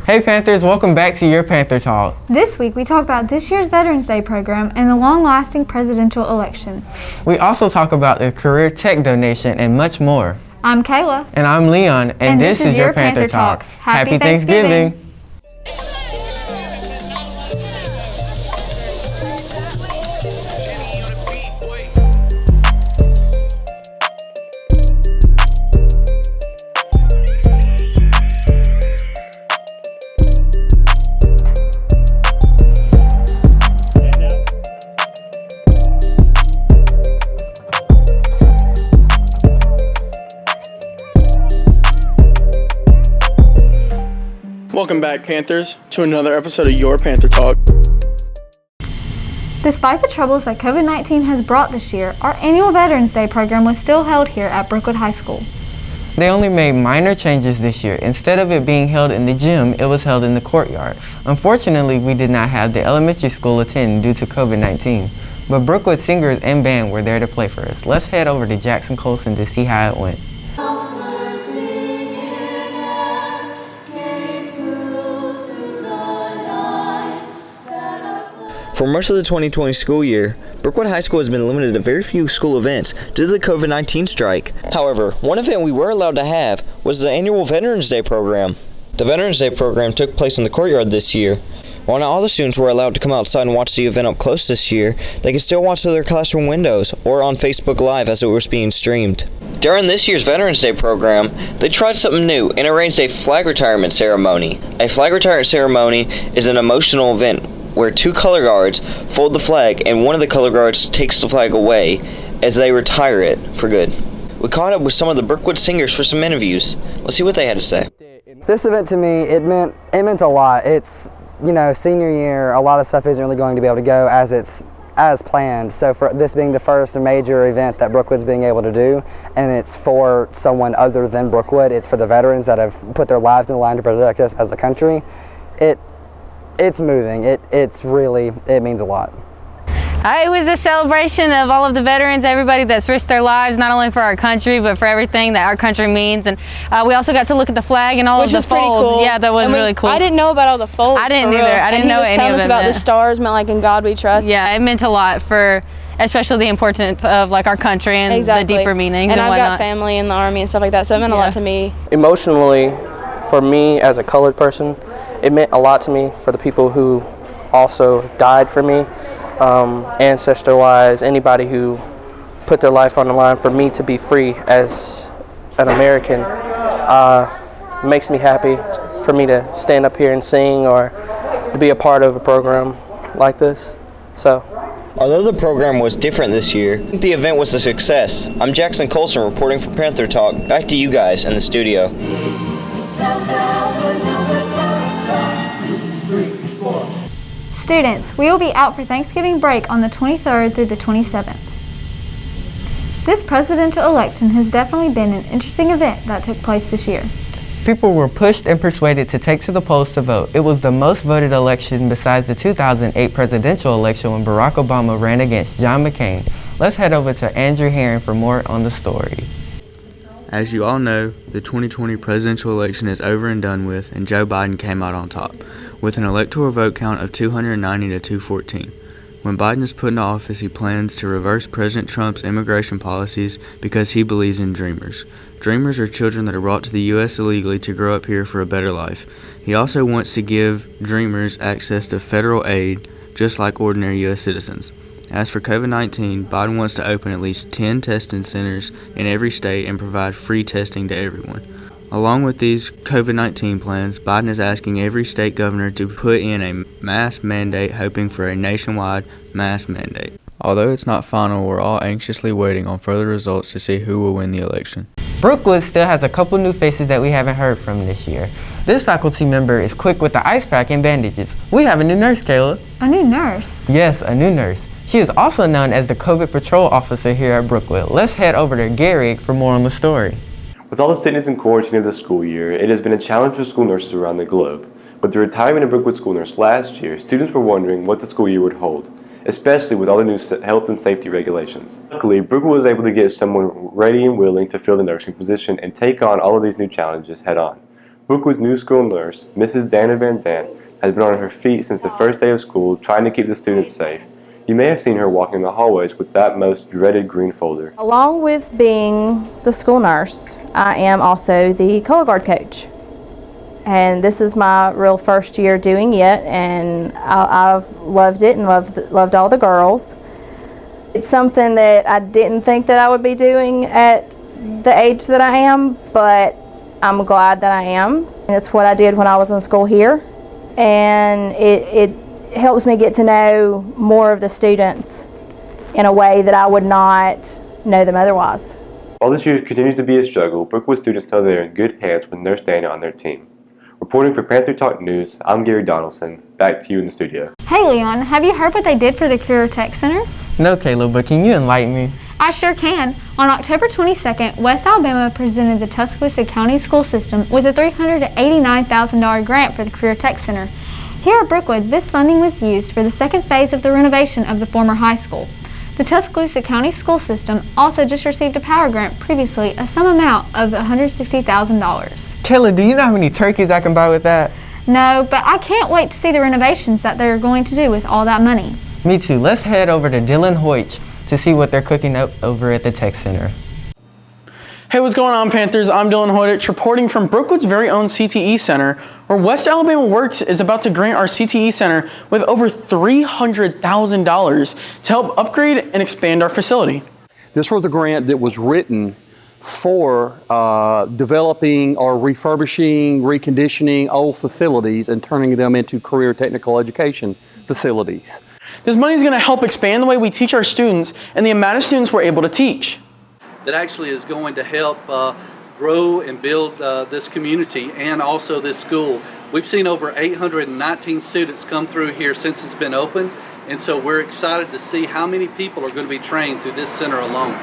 Hey Panthers, welcome back to your Panther Talk. This week we talk about this year's Veterans Day program and the long-lasting presidential election. We also talk about the career tech donation and much more. I'm Kayla. And I'm Leon, and this is your Panther Talk. Happy Thanksgiving. Welcome back, Panthers, to another episode of Your Panther Talk. Despite the troubles that COVID-19 has brought this year, our annual Veterans Day program was still held here at Brookwood High School. They only made minor changes this year. Instead of it being held in the gym, it was held in the courtyard. Unfortunately, we did not have the elementary school attend due to COVID-19, but Brookwood singers and band were there to play for us. Let's head over to Jackson Colson to see how it went. For most of the 2020 school year, Brookwood High School has been limited to very few school events due to the COVID-19 strike. However, one event we were allowed to have was the annual Veterans Day program. The Veterans Day program took place in the courtyard this year. While not all the students were allowed to come outside and watch the event up close this year, they could still watch through their classroom windows or on Facebook Live as it was being streamed. During this year's Veterans Day program, they tried something new and arranged a flag retirement ceremony. A flag retirement ceremony is an emotional event where two color guards fold the flag and one of the color guards takes the flag away as they retire it for good. We caught up with some of the Brookwood singers for some interviews. Let's see what they had to say. This event to me, it meant a lot. It's, senior year, a lot of stuff isn't really going to be able to go as planned. So for this being the first major event that Brookwood's being able to do, and it's for someone other than Brookwood, it's for the veterans that have put their lives in the line to protect us as a country, it's moving. It means a lot. It was a celebration of all of the veterans, everybody that's risked their lives, not only for our country, but for everything that our country means. And we also got to look at the flag and all of the folds. Cool. Yeah, that was really cool. I didn't know about all the folds. I didn't either. I didn't know any of them. Telling us about the stars meant like in God we trust. Yeah, it meant a lot for especially the importance of like our country and the deeper meanings and I've whatnot. got family in the Army and stuff like that, so it meant a lot to me. Emotionally, for me as a colored person, it meant a lot to me for the people who also died for me, ancestor-wise, anybody who put their life on the line for me to be free as an American. Makes me happy for me to stand up here and sing or to be a part of a program like this. So, although the program was different this year, I think the event was a success. I'm Jackson Colson reporting for Panther Talk. Back to you guys in the studio. Students, we will be out for Thanksgiving break on the 23rd through the 27th. This presidential election has definitely been an interesting event that took place this year. People were pushed and persuaded to take to the polls to vote. It was the most voted election besides the 2008 presidential election when Barack Obama ran against John McCain. Let's head over to Andrew Herron for more on the story. As you all know, the 2020 presidential election is over and done with, and Joe Biden came out on top, with an electoral vote count of 290 to 214. When Biden is put into office, he plans to reverse President Trump's immigration policies because he believes in dreamers. Dreamers are children that are brought to the U.S. illegally to grow up here for a better life. He also wants to give dreamers access to federal aid, just like ordinary U.S. citizens. As for COVID-19, Biden wants to open at least 10 testing centers in every state and provide free testing to everyone. Along with these COVID-19 plans, Biden is asking every state governor to put in a mask mandate, hoping for a nationwide mask mandate. Although it's not final, we're all anxiously waiting on further results to see who will win the election. Brookwood still has a couple new faces that we haven't heard from this year. This faculty member is quick with the ice pack and bandages. We have a new nurse, Kayla. A new nurse? Yes, a new nurse. She is also known as the COVID Patrol Officer here at Brookwood. Let's head over to Garrick for more on the story. With all the sickness and quarantine of the school year, it has been a challenge for school nurses around the globe. With the retirement of Brookwood school nurse last year, students were wondering what the school year would hold, especially with all the new health and safety regulations. Luckily, Brookwood was able to get someone ready and willing to fill the nursing position and take on all of these new challenges head on. Brookwood's new school nurse, Mrs. Dana Van Zandt, has been on her feet since the first day of school trying to keep the students safe. You may have seen her walking the hallways with that most dreaded green folder. Along with being the school nurse, I am also the color guard coach. And this is my real first year doing it, and I've loved it and loved all the girls. It's something that I didn't think that I would be doing at the age that I am, but I'm glad that I am. And it's what I did when I was in school here, and it helps me get to know more of the students in a way that I would not know them otherwise. While this year continues to be a struggle, Brookwood students know they are in good hands with Nurse Dana on their team. Reporting for Panther Talk News, I'm Gary Donaldson. Back to you in the studio. Hey Leon, have you heard what they did for the Career Tech Center? No, Kayla, but can you enlighten me? I sure can. On October 22nd, West Alabama presented the Tuscaloosa County School System with a $389,000 grant for the Career Tech Center. Here at Brookwood, this funding was used for the second phase of the renovation of the former high school. The Tuscaloosa County School System also just received a power grant previously, a sum amount of $160,000. Kayla, do you know how many turkeys I can buy with that? No, but I can't wait to see the renovations that they're going to do with all that money. Me too. Let's head over to Dylan Hoyt to see what they're cooking up over at the Tech Center. Hey, what's going on, Panthers? I'm Dylan Hoyt, reporting from Brookwood's very own CTE Center, where West Alabama Works is about to grant our CTE Center with over $300,000 to help upgrade and expand our facility. This was a grant that was written for developing or refurbishing, reconditioning old facilities and turning them into career technical education facilities. This money is going to help expand the way we teach our students and the amount of students we're able to teach. That actually is going to help grow and build this community and also this school. We've seen over 819 students come through here since it's been open, and so we're excited to see how many people are going to be trained through this center alone.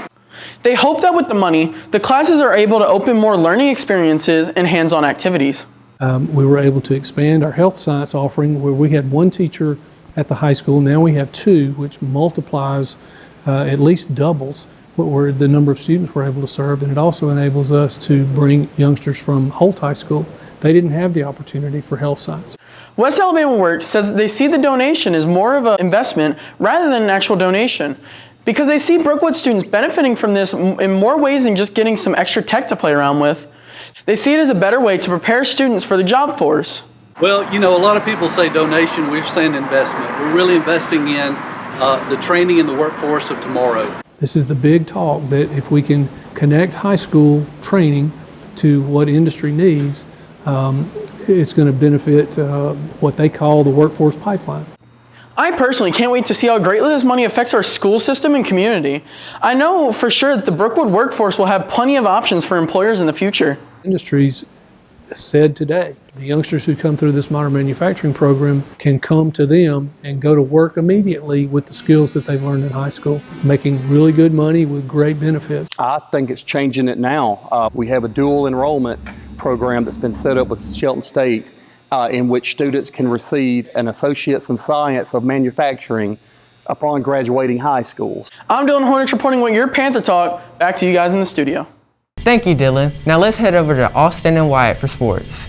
They hope that with the money, the classes are able to open more learning experiences and hands-on activities. We were able to expand our health science offering where we had one teacher at the high school. Now we have two, which multiplies, at least doubles where the number of students we're able to serve, and it also enables us to bring youngsters from Holt High School. They didn't have the opportunity for health science. West Alabama Works says they see the donation as more of an investment rather than an actual donation, because they see Brookwood students benefiting from this in more ways than just getting some extra tech to play around with. They see it as a better way to prepare students for the job force. Well, you know, a lot of people say donation, we're saying investment. We're really investing in the training and the workforce of tomorrow. This is the big talk that if we can connect high school training to what industry needs, it's going to benefit what they call the workforce pipeline. I personally can't wait to see how greatly this money affects our school system and community. I know for sure that the Brookwood workforce will have plenty of options for employers in the future. Industries said today, the youngsters who come through this modern manufacturing program can come to them and go to work immediately with the skills that they've learned in high school, making really good money with great benefits. I think it's changing it now. We have a dual enrollment program that's been set up with Shelton State in which students can receive an Associate's in Science of Manufacturing upon graduating high school. I'm Dylan Hornich reporting what your Panther Talk. Back to you guys in the studio. Thank you, Dylan. Now let's head over to Austin and Wyatt for sports.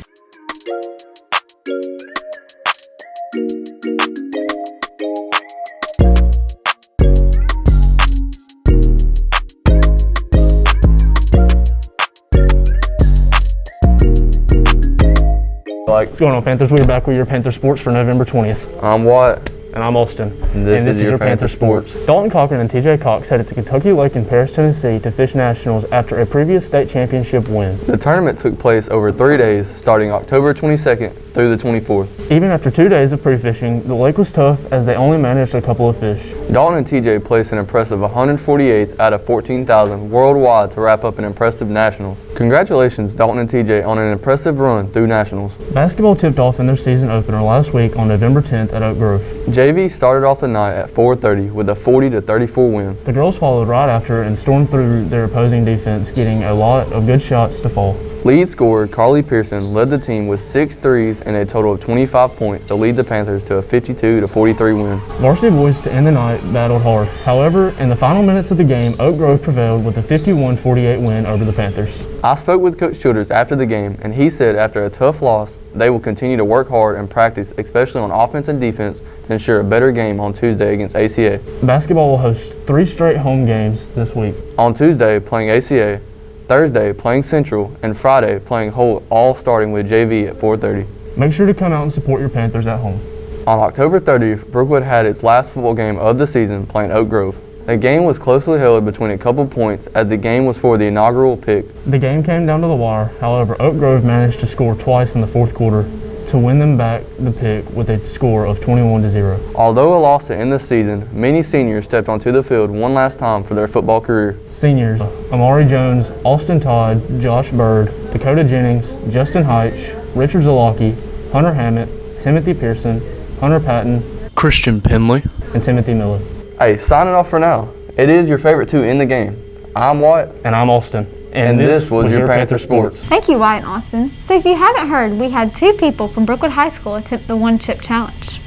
What's going on, Panthers? We're back with your Panther Sports for November 20th. I'm Wyatt. And I'm Austin. And this is your Panther Sports. Dalton Cochran and TJ Cox headed to Kentucky Lake in Paris, Tennessee to fish nationals after a previous state championship win. The tournament took place over 3 days, starting October 22nd through the 24th. Even after 2 days of pre-fishing, the lake was tough as they only managed a couple of fish. Dalton and TJ placed an impressive 148th out of 14,000 worldwide to wrap up an impressive nationals. Congratulations, Dalton and TJ, on an impressive run through nationals. Basketball tipped off in their season opener last week on November 10th at Oak Grove. JV started off the night at 4:30 with a 40-34 win. The girls followed right after and stormed through their opposing defense, getting a lot of good shots to fall. Lead scorer Carly Pearson led the team with 6 threes and a total of 25 points to lead the Panthers to a 52-43 win. Varsity boys to end the night battled hard. However, in the final minutes of the game, Oak Grove prevailed with a 51-48 win over the Panthers. I spoke with Coach Childers after the game, and he said after a tough loss, they will continue to work hard and practice, especially on offense and defense, to ensure a better game on Tuesday against ACA. Basketball will host 3 straight home games this week. On Tuesday, playing ACA, Thursday, playing Central, and Friday, playing Holt, all starting with JV at 4:30. Make sure to come out and support your Panthers at home. On October 30th, Brookwood had its last football game of the season playing Oak Grove. The game was closely held between a couple points as the game was for the inaugural pick. The game came down to the wire. However, Oak Grove managed to score twice in the fourth quarter to win them back the pick with a score of 21-0. Although a loss to end the season, many seniors stepped onto the field one last time for their football career. Seniors: Amari Jones, Austin Todd, Josh Bird, Dakota Jennings, Justin Heitch, Richard Zalaki, Hunter Hammett, Timothy Pearson, Hunter Patton, Christian Penley, and Timothy Miller. Hey, signing off for now. It is your favorite 2 in the game. I'm Wyatt. And I'm Austin. And this was your Panther Sports. Thank you, Wyatt and Austin. So if you haven't heard, we had 2 people from Brookwood High School attempt the one-chip challenge.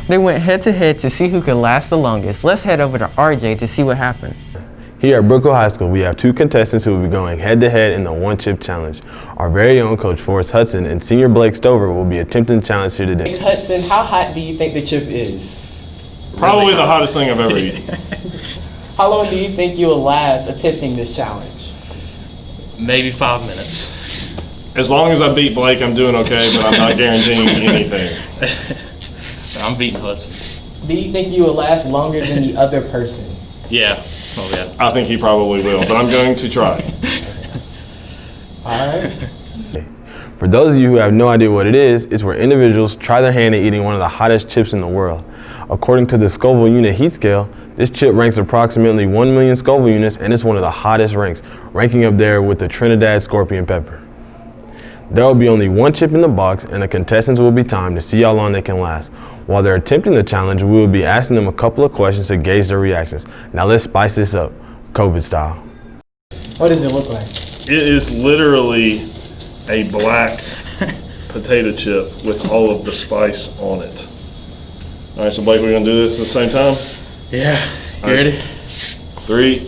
They went head-to-head to see who could last the longest. Let's head over to RJ to see what happened. Here at Brookwood High School, we have 2 contestants who will be going head-to-head in the one-chip challenge. Our very own Coach Forrest Hudson and Senior Blake Stover will be attempting the challenge here today. Hudson, how hot do you think the chip is? Probably the hottest thing I've ever eaten. How long do you think you will last attempting this challenge? Maybe 5 minutes. As long as I beat Blake, I'm doing okay, but I'm not guaranteeing anything. I'm beating Hudson. Do you think you will last longer than the other person? Yeah. Oh, yeah. I think he probably will, but I'm going to try. All right. For those of you who have no idea what it is, it's where individuals try their hand at eating one of the hottest chips in the world. According to the Scoville unit heat scale, this chip ranks approximately 1 million Scoville units, and it's one of the hottest ranks, ranking up there with the Trinidad scorpion pepper. There will be only 1 chip in the box, and the contestants will be timed to see how long they can last. While they're attempting the challenge, we will be asking them a couple of questions to gauge their reactions. Now let's spice this up, COVID style. What does it look like? It is literally a black potato chip with all of the spice on it. All right, so Blake, we're gonna do this at the same time? Yeah, you ready? 3,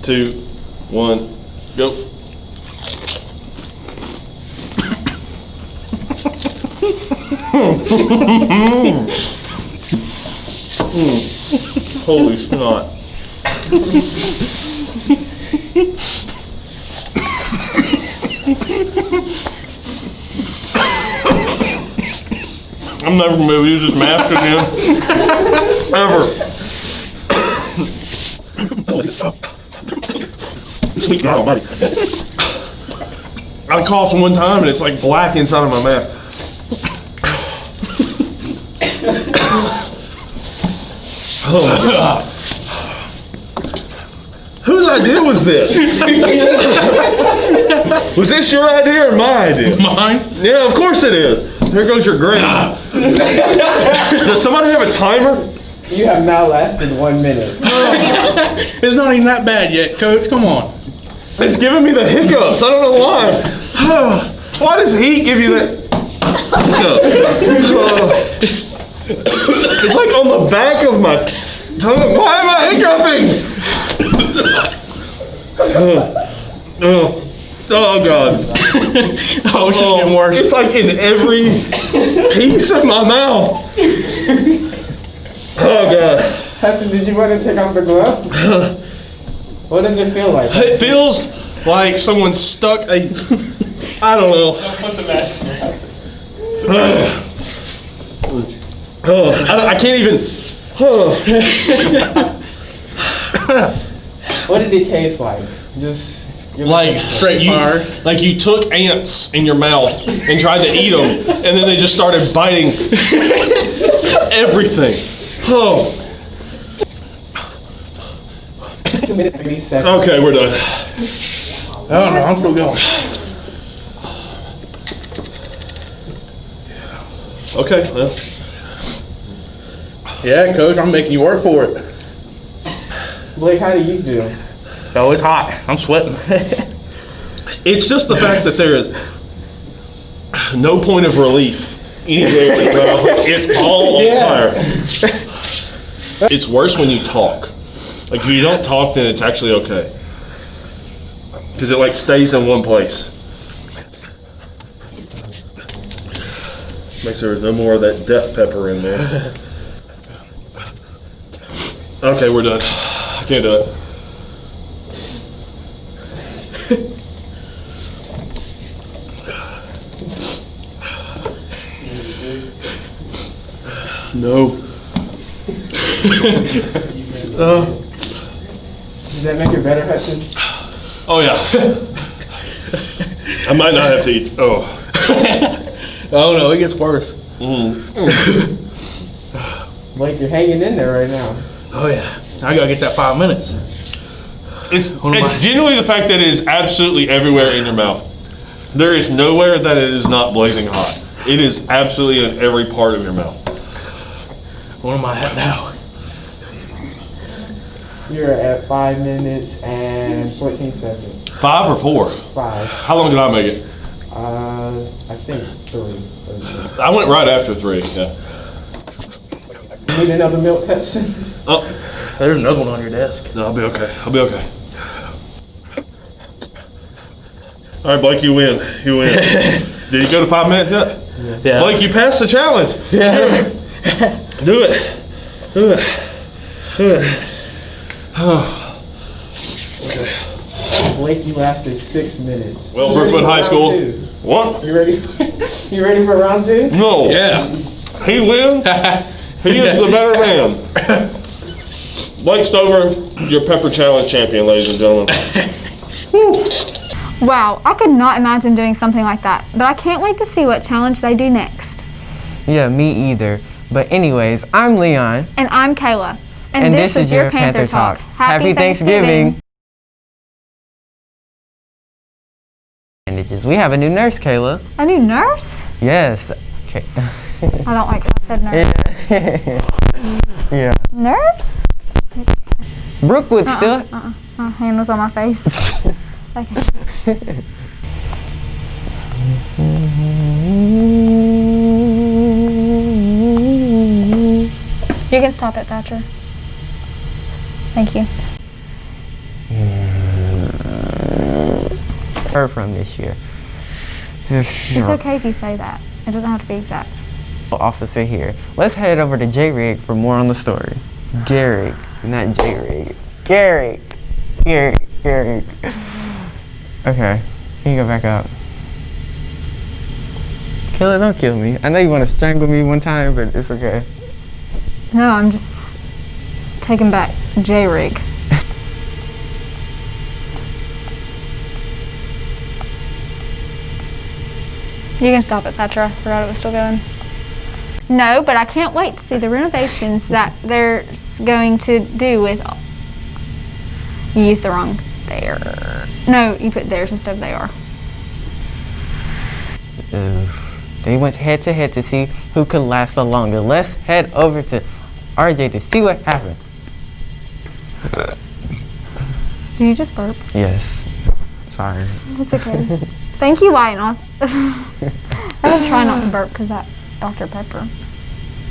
2, 1, go. Holy snot. I'm never gonna be able to use this mask again. Ever. Sweet God almighty. I coughed one time and it's like black inside of my mask. Oh my God. Whose idea was this? Was this your idea or my idea? Mine? Yeah, of course it is. There goes your grade. Does somebody have a timer? You have now lasted 1 minute. It's not even that bad yet, Coach. Come on. It's giving me the hiccups. I don't know why. Why does heat give you that hiccup? It's like on the back of my tongue. Why am I hiccuping? Oh God. Oh, it's just getting worse. It's like in every piece of my mouth. Oh God. Hudson, did you want to take off the glove? What does it feel like? It feels like someone stuck a, I don't know. Put the mask on. I can't even. What did it taste like? Just like straight fire. Like you took ants in your mouth and tried to eat them, and then they just started biting everything. Oh. 2 minutes, 30 seconds. Okay, we're done. Oh no, I'm still going. Okay, well. Yeah, Coach, I'm making you work for it. Blake, how do you do? Oh, it's hot. I'm sweating. It's just the fact that there is no point of relief anywhere. It's all on fire. It's worse when you talk. Like, if you don't talk, then it's actually okay. because it like stays in one place. Make sure there's no more of that death pepper in there. Okay, we're done. I can't do it. No. Does that make it better, Hudson? Oh yeah. I might not have to eat. Oh. Oh no, it gets worse. Blake, you're hanging in there right now. Oh yeah. I gotta get that 5 minutes. It's genuinely the fact that it is absolutely everywhere in your mouth. There is nowhere that it is not blazing hot. It is absolutely in every part of your mouth. What am I at now? You're at 5 minutes and 14 seconds. 5 or 4? 5. How long did I make it? I think 3. I went right after 3, yeah. You need another milk, Hudson? Oh, there's another one on your desk. No, I'll be okay. I'll be okay. All right, Blake, you win. You win. Did you go to 5 minutes yet? Yeah. Blake, you passed the challenge. Yeah. Do it. Do it. Do it. Oh. Okay. Blake, you lasted 6 minutes. Well, Brookwood High School. What? You ready? You ready for round 2? No. Yeah. He wins. He is the better man. Blake Stover, your pepper challenge champion, ladies and gentlemen. Wow, I could not imagine doing something like that, but I can't wait to see what challenge they do next. Yeah, me either. But anyways, I'm Leon. And I'm Kayla. And this is your Panther Talk. Happy Thanksgiving. We have a new nurse, Kayla. A new nurse? Yes. Okay. I don't like how I said nurse. Yeah. Nurse? Brookwood still. Hand was on my face. Okay. You can stop it, Thatcher. Thank you. Her from this year. It's okay if you say that. It doesn't have to be exact. Officer here. Let's head over to J-Rig for more on the story. Garrick, not J-Rig. Garrick. Garrick. Okay, can you go back up? Kayla, don't kill me. I know you want to strangle me one time, but it's okay. No, I'm just taking back J-Rig. You can stop it, Thatcher. I forgot it was still going. No, but I can't wait to see the renovations that they're going to do with... You used the wrong there. No, you put theirs instead of they are. They went head to head to see who could last the longest. Let's head over to RJ to see what happened. Did you just burp? Yes. Sorry. It's okay. Thank you, Wyatt. I will try not to burp because that Dr. Pepper.